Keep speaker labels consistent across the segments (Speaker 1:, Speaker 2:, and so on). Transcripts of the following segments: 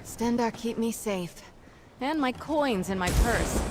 Speaker 1: Stendarr keep me safe. And my coins in my purse.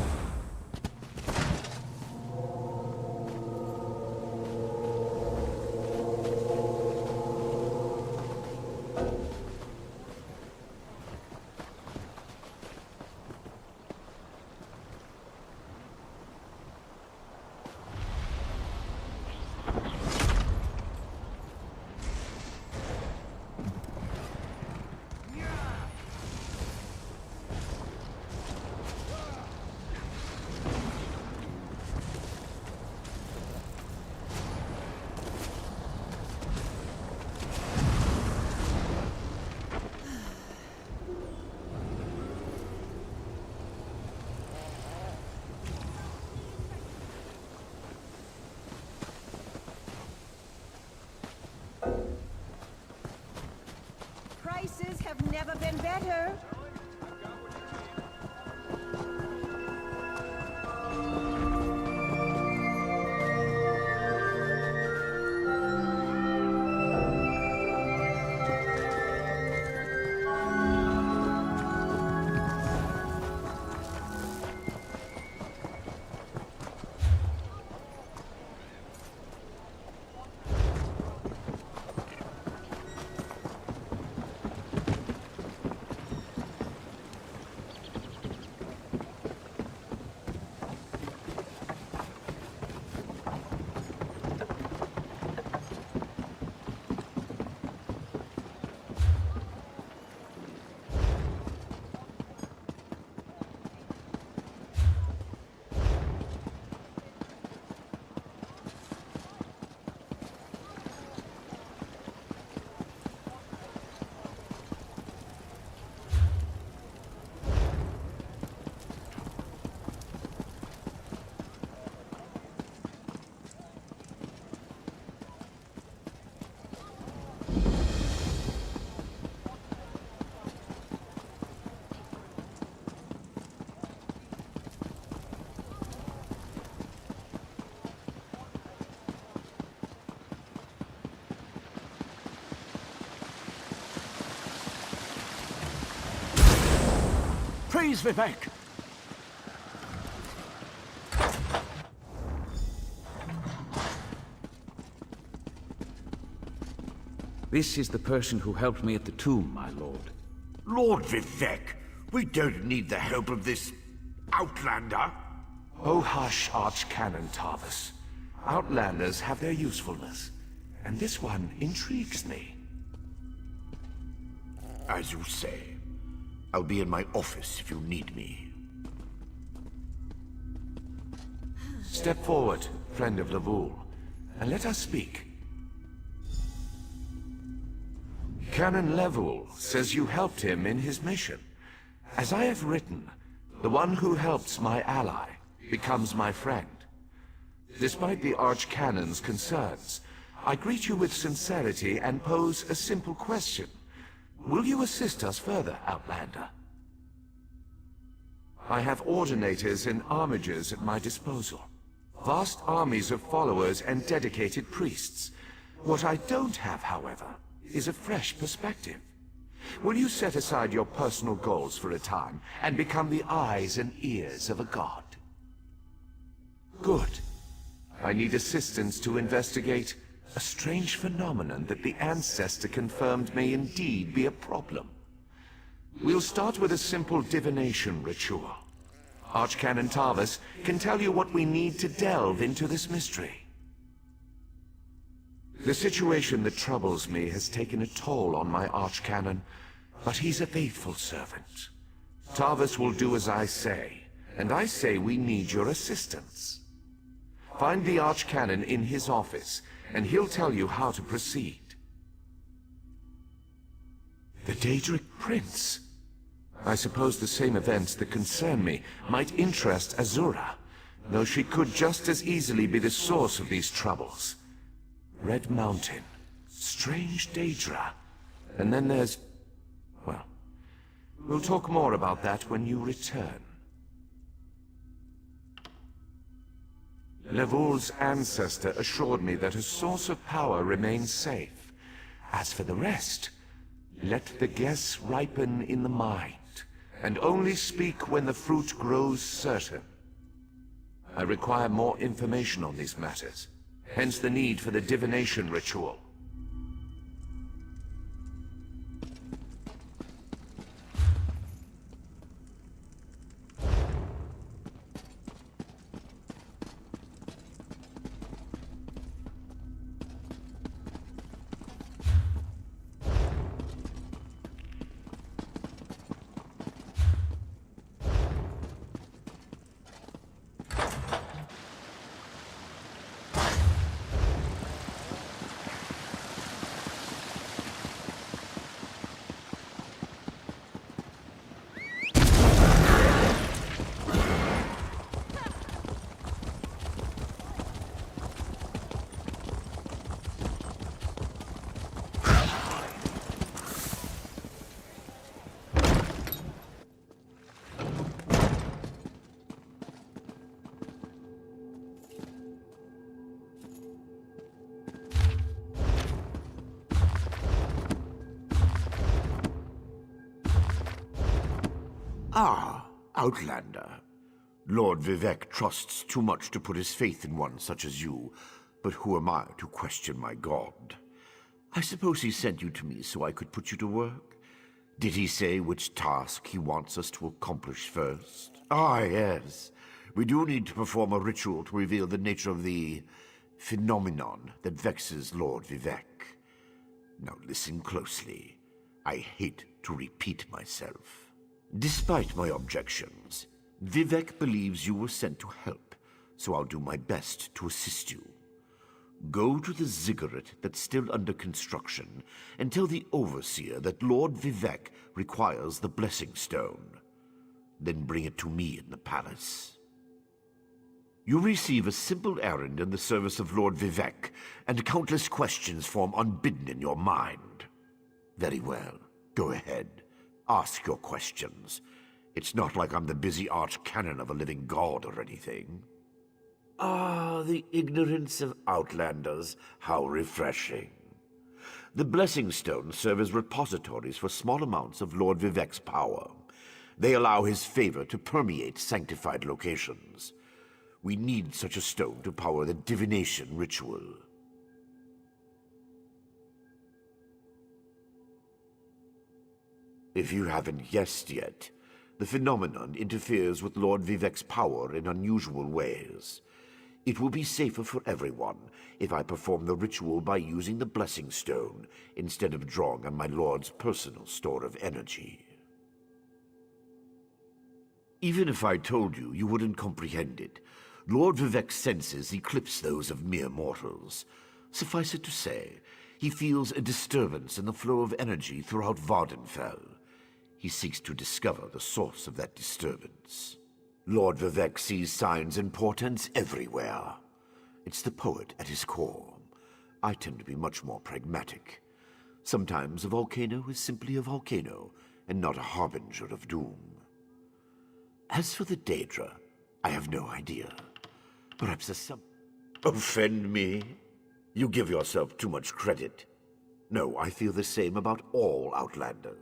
Speaker 2: Prices have never been better.
Speaker 3: Praise Vivek!
Speaker 4: This is the person who helped me at the tomb, my lord.
Speaker 5: Lord Vivek, we don't need the help of this outlander.
Speaker 3: Oh hush, Archcanon Tarvis. Outlanders have their usefulness, and this one intrigues me.
Speaker 5: As you say. I'll be in my office if you need me.
Speaker 3: Step forward, friend of Levoul, and let us speak. Canon Levoul says you helped him in his mission. As I have written, the one who helps my ally becomes my friend. Despite the Archcanon's concerns, I greet you with sincerity and pose a simple question. Will you assist us further, Outlander? I have ordinators and armigers at my disposal. Vast armies of followers and dedicated priests. What I don't have, however, is a fresh perspective. Will you set aside your personal goals for a time and become the eyes and ears of a god? Good. I need assistance to investigate a strange phenomenon that the Ancestor confirmed may indeed be a problem. We'll start with a simple divination ritual. Archcanon Tarvis can tell you what we need to delve into this mystery. The situation that troubles me has taken a toll on my Archcanon, but he's a faithful servant. Tarvis will do as I say, and I say we need your assistance. Find the Archcanon in his office, and he'll tell you how to proceed. The Daedric Prince. I suppose the same events that concern me might interest Azura, though she could just as easily be the source of these troubles. Red Mountain, strange Daedra, and then there's... well, we'll talk more about that when you return. Levoul's ancestor assured me that a source of power remains safe. As for the rest, Let the guess ripen in the mind, and only speak when the fruit grows certain. I require more information on these matters, hence the need for the divination ritual.
Speaker 5: Ah, Outlander. Lord Vivek trusts too much to put his faith in one such as you, but who am I to question my god? I suppose he sent you to me so I could put you to work? Did he say which task he wants us to accomplish first? Ah, yes. We do need to perform a ritual to reveal the nature of the phenomenon that vexes Lord Vivek. Now listen closely. I hate to repeat myself. Despite my objections, Vivek believes you were sent to help, so I'll do my best to assist you. Go to the ziggurat that's still under construction and tell the overseer that Lord Vivek requires the blessing stone. Then bring it to me in the palace. You receive a simple errand in the service of Lord Vivek, and countless questions form unbidden in your mind. Very well, go ahead. Ask your questions. It's not like I'm the busy arch-canon of a living god or anything. Ah, the ignorance of Outlanders. How refreshing. The Blessing Stones serve as repositories for small amounts of Lord Vivek's power. They allow his favor to permeate sanctified locations. We need such a stone to power the divination ritual. If you haven't guessed yet, the phenomenon interferes with Lord Vivek's power in unusual ways. It will be safer for everyone if I perform the ritual by using the Blessing Stone instead of drawing on my Lord's personal store of energy. Even if I told you, you wouldn't comprehend it. Lord Vivek's senses eclipse those of mere mortals. Suffice it to say, he feels a disturbance in the flow of energy throughout Vardenfell. He seeks to discover the source of that disturbance. Lord Vivek sees signs and portents everywhere. It's the poet at his core. I tend to be much more pragmatic. Sometimes a volcano is simply a volcano, and not a harbinger of doom. As for the Daedra, I have no idea. Perhaps there's some... Offend me? You give yourself too much credit. No, I feel the same about all Outlanders.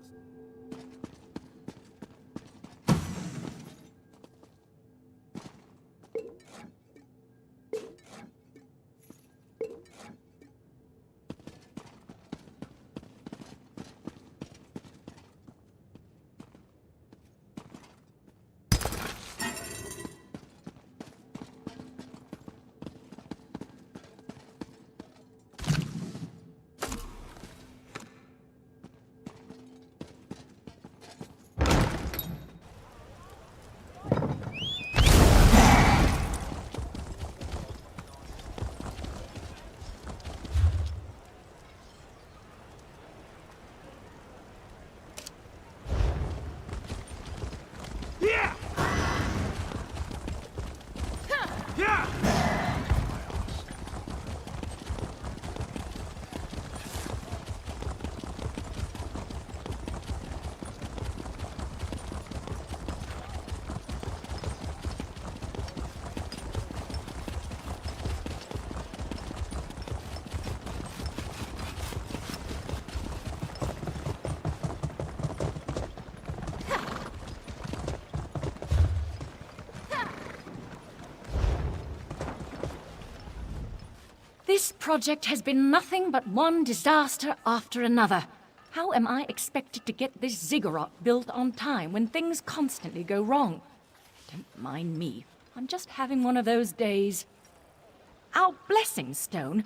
Speaker 6: This project has been nothing but one disaster after another. How am I expected to get this ziggurat built on time when things constantly go wrong? Don't mind me. I'm just having one of those days. Our blessing stone?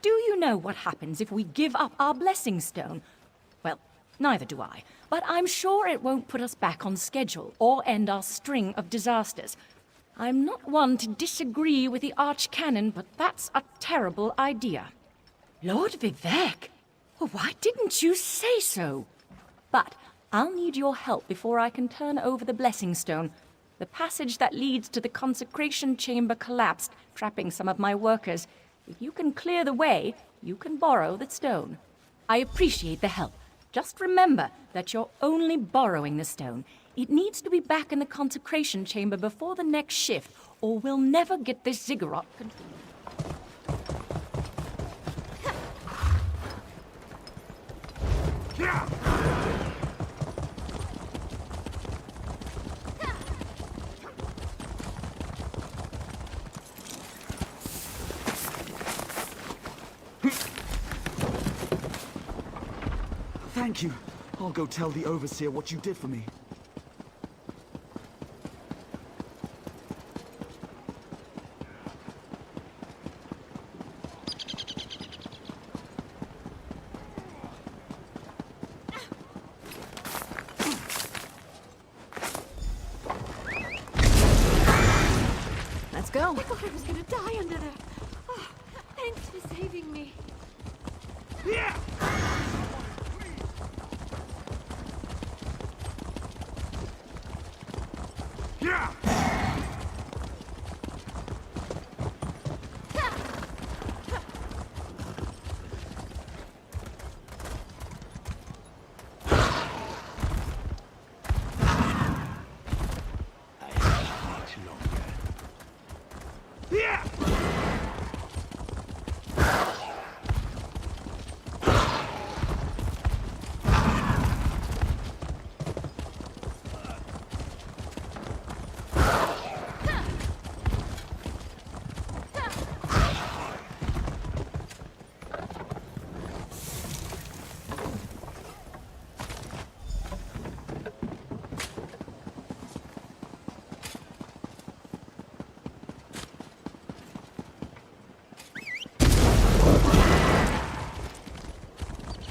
Speaker 6: Do you know what happens if we give up our blessing stone? Well, neither do I. But I'm sure it won't put us back on schedule or end our string of disasters. I'm not one to disagree with the Archcanon, but that's a terrible idea. Lord Vivek! Well, why didn't you say so? But I'll need your help before I can turn over the blessing stone. The passage that leads to the consecration chamber collapsed, trapping some of my workers. If you can clear the way, you can borrow the stone. I appreciate the help. Just remember that you're only borrowing the stone. It needs to be back in the consecration chamber before the next shift, or we'll never get this ziggurat completed.
Speaker 7: Thank you. I'll go tell the Overseer what you did for me.
Speaker 1: Let's go.
Speaker 8: I thought I was gonna die under there. Oh, thanks for saving me.
Speaker 7: Yeah! Yeah! Yeah!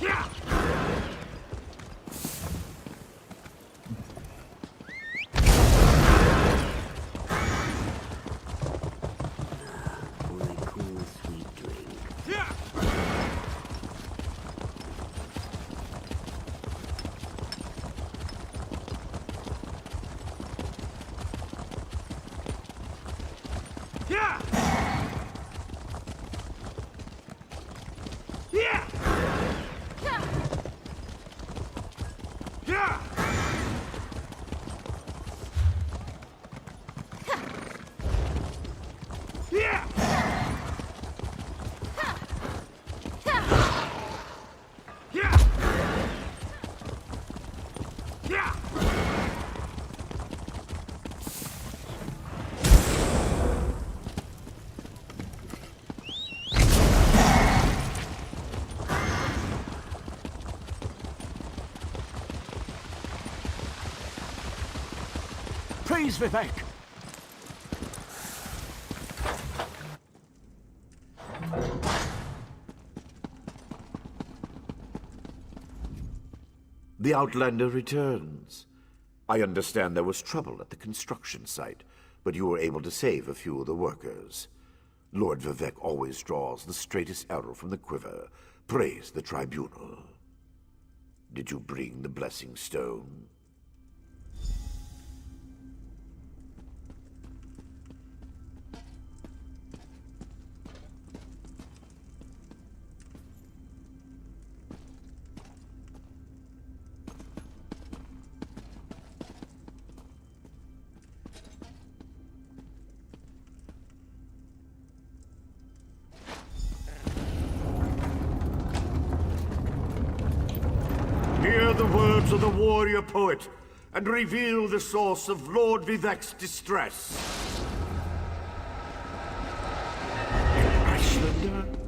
Speaker 7: Yeah! Yeah! Yeah! Yeah! Yeah! Yeah! Praise Vivek!
Speaker 5: The Outlander returns. I understand there was trouble at the construction site, but you were able to save a few of the workers. Lord Vivek always draws the straightest arrow from the quiver. Praise the tribunal. Did you bring the blessing stone? Hear the words of the warrior poet, and reveal the source of Lord Vivek's distress. An Icelander?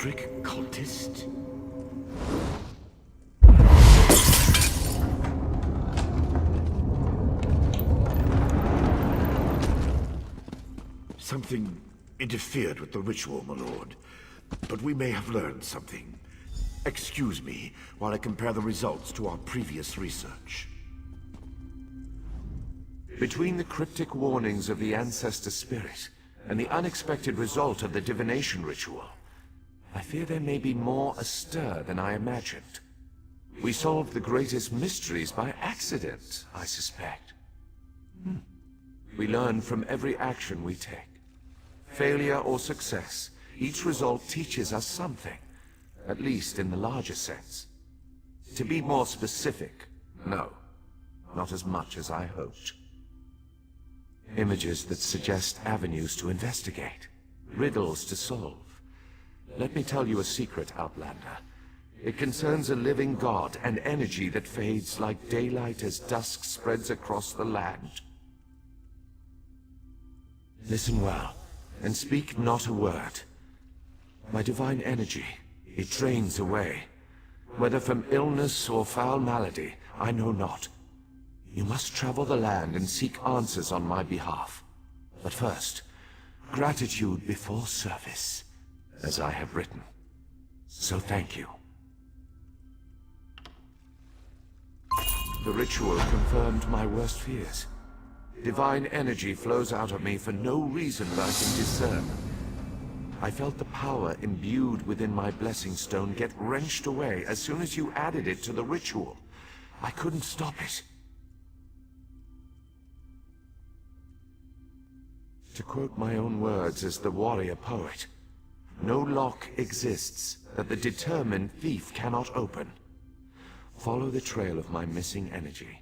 Speaker 5: Daedric cultist? Something interfered with the ritual, my lord. But we may have learned something. Excuse me while I compare the results to our previous research.
Speaker 3: Between the cryptic warnings of the ancestor spirit and the unexpected result of the divination ritual, I fear there may be more astir than I imagined. We solved the greatest mysteries by accident, I suspect. We learn from every action we take. Failure or success, each result teaches us something, at least in the larger sense. To be more specific, no, not as much as I hoped. Images that suggest avenues to investigate, riddles to solve. Let me tell you a secret, Outlander. It concerns a living god, an energy that fades like daylight as dusk spreads across the land. Listen well, and speak not a word. My divine energy, it drains away. Whether from illness or foul malady, I know not. You must travel the land and seek answers on my behalf. But first, gratitude before service, as I have written. So thank you. The ritual confirmed my worst fears. Divine energy flows out of me for no reason that I can discern. I felt the power imbued within my blessing stone get wrenched away as soon as you added it to the ritual. I couldn't stop it. To quote my own words as the warrior poet, no lock exists that the determined thief cannot open. Follow the trail of my missing energy,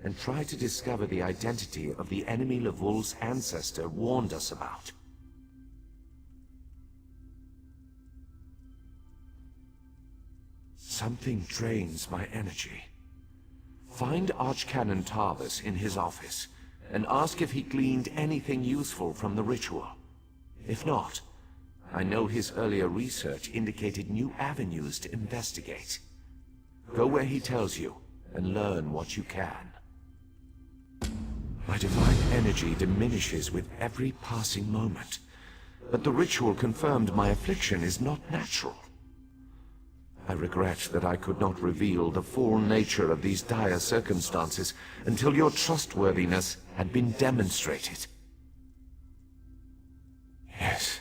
Speaker 3: and try to discover the identity of the enemy Levol's ancestor warned us about. Something drains my energy. Find Archcanon Tarvis in his office, and ask if he gleaned anything useful from the ritual. If not, I know his earlier research indicated new avenues to investigate. Go where he tells you, and learn what you can. My divine energy diminishes with every passing moment, but the ritual confirmed my affliction is not natural. I regret that I could not reveal the full nature of these dire circumstances until your trustworthiness had been demonstrated. Yes,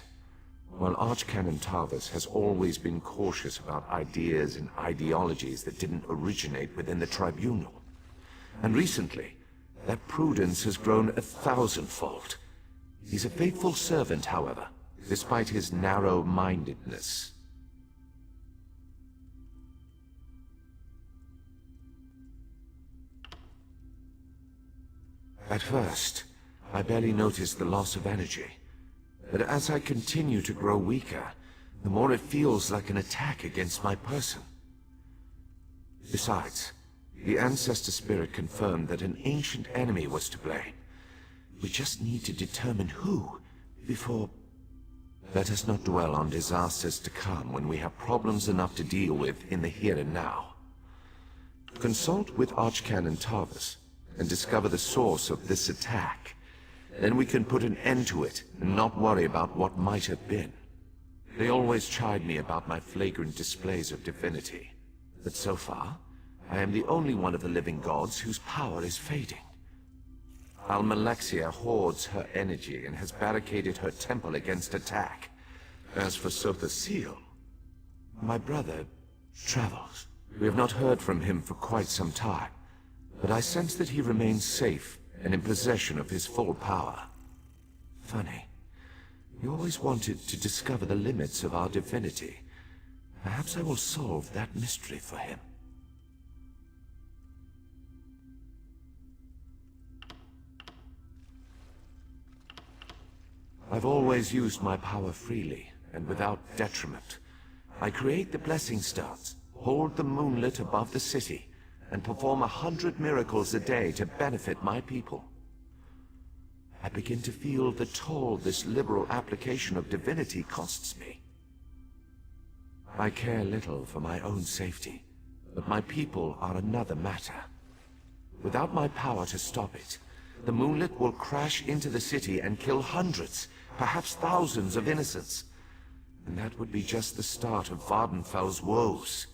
Speaker 3: while Archcanon Tarvis has always been cautious about ideas and ideologies that didn't originate within the Tribunal. And recently, that prudence has grown 1,000-fold. He's a faithful servant, however, despite his narrow-mindedness. At first, I barely noticed the loss of energy. But as I continue to grow weaker, the more it feels like an attack against my person. Besides, the ancestor spirit confirmed that an ancient enemy was to blame. We just need to determine who before... Let us not dwell on disasters to come when we have problems enough to deal with in the here and now. Consult with Archcanon Tarvis and discover the source of this attack. Then we can put an end to it and not worry about what might have been. They always chide me about my flagrant displays of divinity. But so far, I am the only one of the living gods whose power is fading. Almalexia hoards her energy and has barricaded her temple against attack. As for Sotha Seal, my brother travels. We have not heard from him for quite some time, but I sense that he remains safe and in possession of his full power. Funny. He always wanted to discover the limits of our divinity. Perhaps I will solve that mystery for him. I've always used my power freely and without detriment. I create the blessing stones, hold the moonlit above the city, and perform 100 miracles a day to benefit my people. I begin to feel the toll this liberal application of divinity costs me. I care little for my own safety, but my people are another matter. Without my power to stop it, the Moonlit will crash into the city and kill hundreds, perhaps thousands of innocents. And that would be just the start of Vardenfell's woes.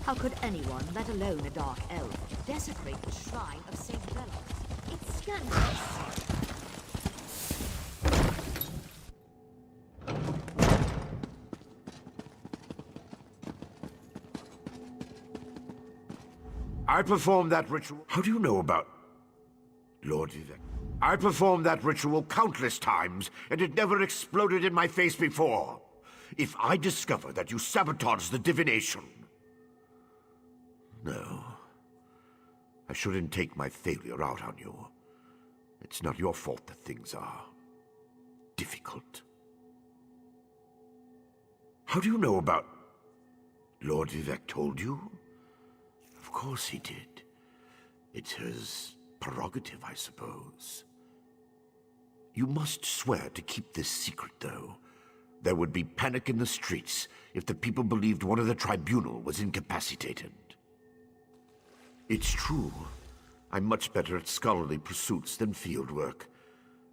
Speaker 9: How could anyone, let alone a dark elf, desecrate the shrine of Saint Bellows? It's scandalous.
Speaker 5: I performed that ritual. How do you know about Lord Vivek? I performed that ritual countless times, and it never exploded in my face before. If I discover that you sabotaged the divination... No. I shouldn't take my failure out on you. It's not your fault that things are difficult. How do you know about... Lord Vivek told you? Of course he did. It's his prerogative, I suppose. You must swear to keep this secret, though. There would be panic in the streets if the people believed one of the tribunal was incapacitated. It's true. I'm much better at scholarly pursuits than field work,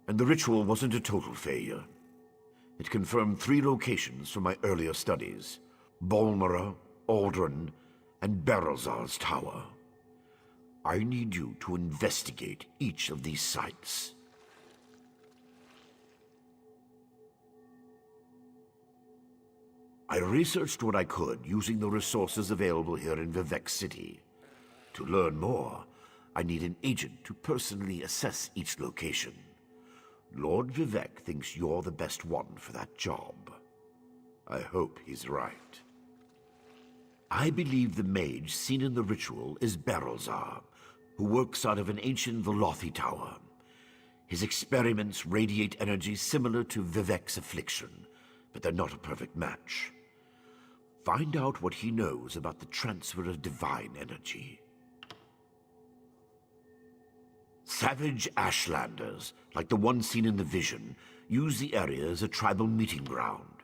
Speaker 5: and the ritual wasn't a total failure. It confirmed 3 locations from my earlier studies: Bolmera, Aldrin, and Berelzar's tower. I need you to investigate each of these sites. I researched what I could using the resources available here in Vivek City. To learn more, I need an agent to personally assess each location. Lord Vivek thinks you're the best one for that job. I hope he's right. I believe the mage seen in the ritual is Berelzar, who works out of an ancient Velothi tower. His experiments radiate energy similar to Vivek's affliction, but they're not a perfect match. Find out what he knows about the transfer of divine energy. Savage Ashlanders, like the one seen in the vision, use the area as a tribal meeting ground.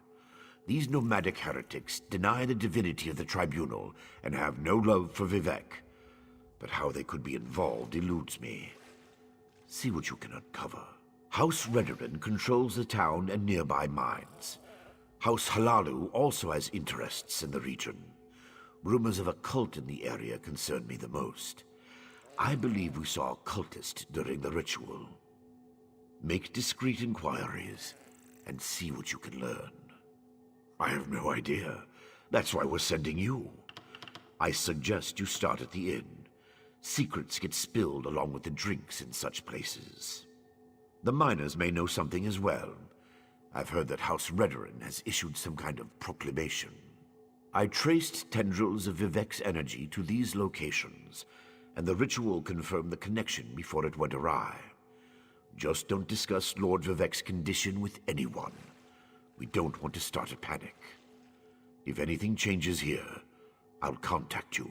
Speaker 5: These nomadic heretics deny the divinity of the tribunal and have no love for Vivek. But how they could be involved eludes me. See what you can uncover. House Redoran controls the town and nearby mines. House Halalu also has interests in the region. Rumors of a cult in the area concern me the most. I believe we saw a cultist during the ritual. Make discreet inquiries and see what you can learn. I have no idea. That's why we're sending you. I suggest you start at the inn. Secrets get spilled along with the drinks in such places. The miners may know something as well. I've heard that House Redoran has issued some kind of proclamation. I traced tendrils of Vivek's energy to these locations, and the ritual confirmed the connection before it went awry. Just don't discuss Lord Vivek's condition with anyone. We don't want to start a panic. If anything changes here, I'll contact you.